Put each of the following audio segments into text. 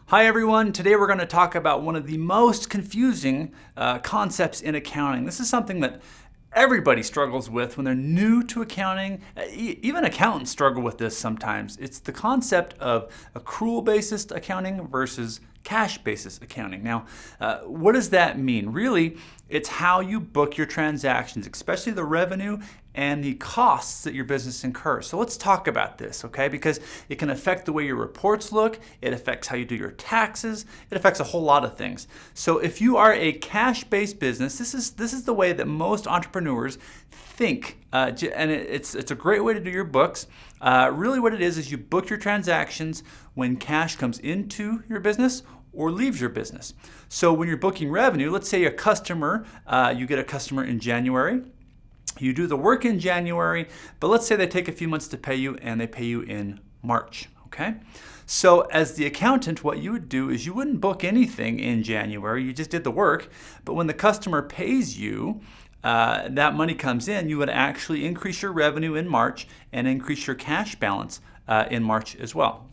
Hi everyone, today we're going to talk about one of the most confusing concepts in accounting. This is something that everybody struggles with when they're new to accounting. Even accountants struggle with this sometimes. It's the concept of accrual basis accounting versus cash basis accounting. Now, what does that mean? Really, it's how you book your transactions, especially the revenue and the costs that your business incurs. So let's talk about this, okay? Because it can affect the way your reports look, it affects how you do your taxes, it affects a whole lot of things. So if you are a cash-based business, this is the way that most entrepreneurs think, and it's a great way to do your books. Really what it is you book your transactions when cash comes into your business or leaves your business. So when you're booking revenue, let's say you get a customer in January. You do the work in January, but let's say they take a few months to pay you and they pay you in March, okay? So as the accountant, what you would do is you wouldn't book anything in January, you just did the work, but when the customer pays you, that money comes in, you would actually increase your revenue in March and increase your cash balance in March as well.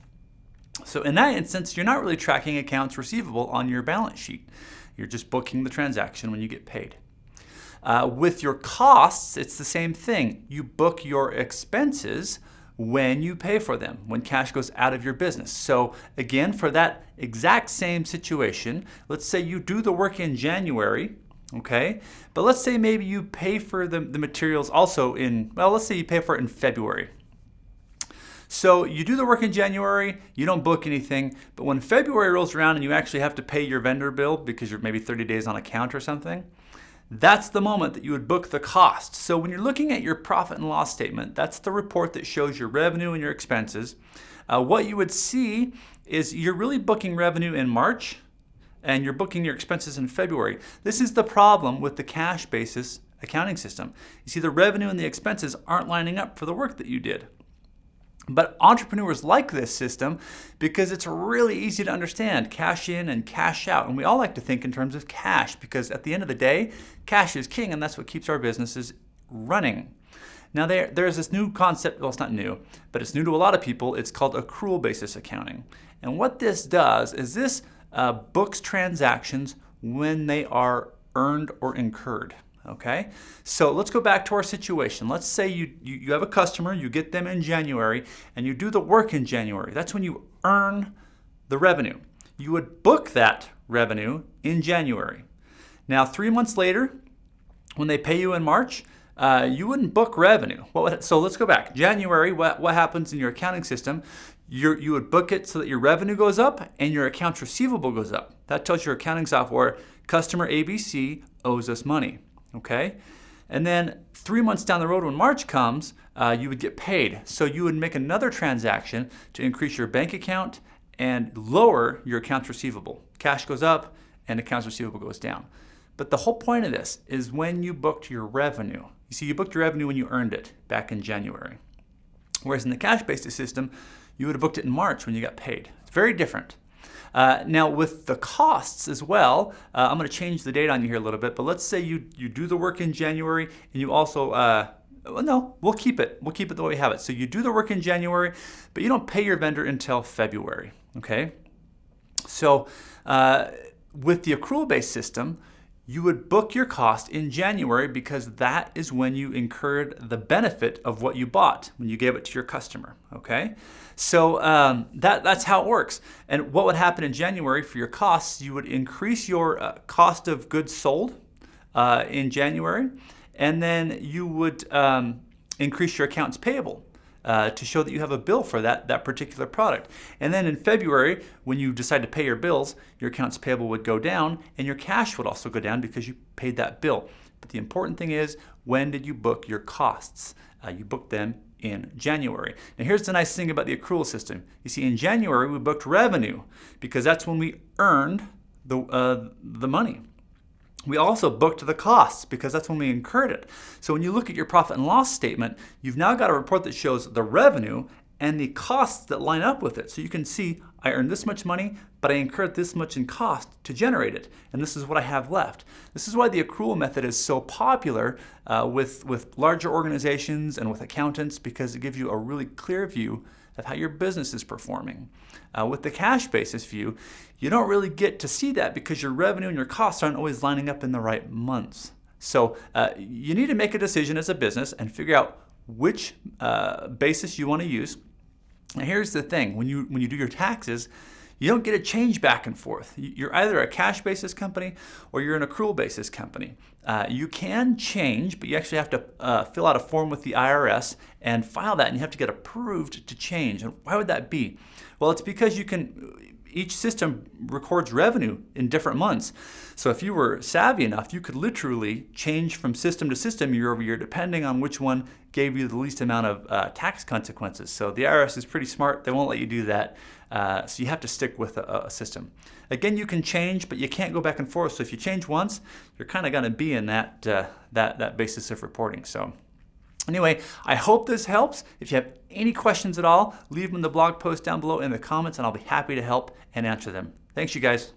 So in that instance, you're not really tracking accounts receivable on your balance sheet. You're just booking the transaction when you get paid. With your costs, it's the same thing. You book your expenses when you pay for them, when cash goes out of your business. So again, for that exact same situation, let's say you do the work in January, okay? But let's say maybe you pay for the materials also let's say you pay for it in February. So you do the work in January, you don't book anything, but when February rolls around and you actually have to pay your vendor bill because you're maybe 30 days on account or something, that's the moment that you would book the cost. So when you're looking at your profit and loss statement, that's the report that shows your revenue and your expenses. What you would see is you're really booking revenue in March and you're booking your expenses in February. This is the problem with the cash basis accounting system. You see, the revenue and the expenses aren't lining up for the work that you did. But entrepreneurs like this system because it's really easy to understand, cash in and cash out. And we all like to think in terms of cash because at the end of the day, cash is king and that's what keeps our businesses running. Now there's this new concept, well it's not new, but it's new to a lot of people. It's called accrual basis accounting. And what this does is this books transactions when they are earned or incurred. Okay, so let's go back to our situation. Let's say you have a customer, you get them in January, and you do the work in January. That's when you earn the revenue. You would book that revenue in January. Now, 3 months later, when they pay you in March, you wouldn't book revenue. So let's go back. January, what happens in your accounting system? You would book it so that your revenue goes up and your accounts receivable goes up. That tells your accounting software, customer ABC owes us money. Okay, and then 3 months down the road when March comes, you would get paid. So you would make another transaction to increase your bank account and lower your accounts receivable. Cash goes up and accounts receivable goes down. But the whole point of this is when you booked your revenue. You see, you booked your revenue when you earned it back in January. Whereas in the cash-based system, you would have booked it in March when you got paid. It's very different. Now with the costs as well, I'm going to change the date on you here a little bit, but let's say you do the work in January and you also, we'll keep it the way we have it. So you do the work in January, but you don't pay your vendor until February, okay? So with the accrual-based system, you would book your cost in January because that is when you incurred the benefit of what you bought, when you gave it to your customer, okay? So that's how it works. And what would happen in January for your costs, you would increase your cost of goods sold in January, and then you would increase your accounts payable to show that you have a bill for that particular product. And then in February, when you decide to pay your bills, your accounts payable would go down and your cash would also go down because you paid that bill. But the important thing is, when did you book your costs? You booked them in January. Now here's the nice thing about the accrual system. You see, in January we booked revenue because that's when we earned the money. We also booked the costs because that's when we incurred it. So when you look at your profit and loss statement, you've now got a report that shows the revenue and the costs that line up with it. So you can see I earned this much money, but I incurred this much in cost to generate it. And this is what I have left. This is why the accrual method is so popular with larger organizations and with accountants, because it gives you a really clear view of how your business is performing. With the cash basis view, you don't really get to see that because your revenue and your costs aren't always lining up in the right months. So you need to make a decision as a business and figure out which basis you want to use. Now here's the thing, when you do your taxes, you don't get a change back and forth. You're either a cash basis company or you're an accrual basis company. You can change, but you actually have to fill out a form with the IRS and file that, and you have to get approved to change. And why would that be? Well, it's because each system records revenue in different months. So if you were savvy enough, you could literally change from system to system year over year, depending on which one gave you the least amount of tax consequences. So the IRS is pretty smart. They won't let you do that. So you have to stick with a system. Again, you can change, but you can't go back and forth. So if you change once, you're kind of going to be in that basis of reporting. So anyway, I hope this helps. If you have any questions at all, leave them in the blog post down below in the comments, and I'll be happy to help and answer them. Thanks, you guys.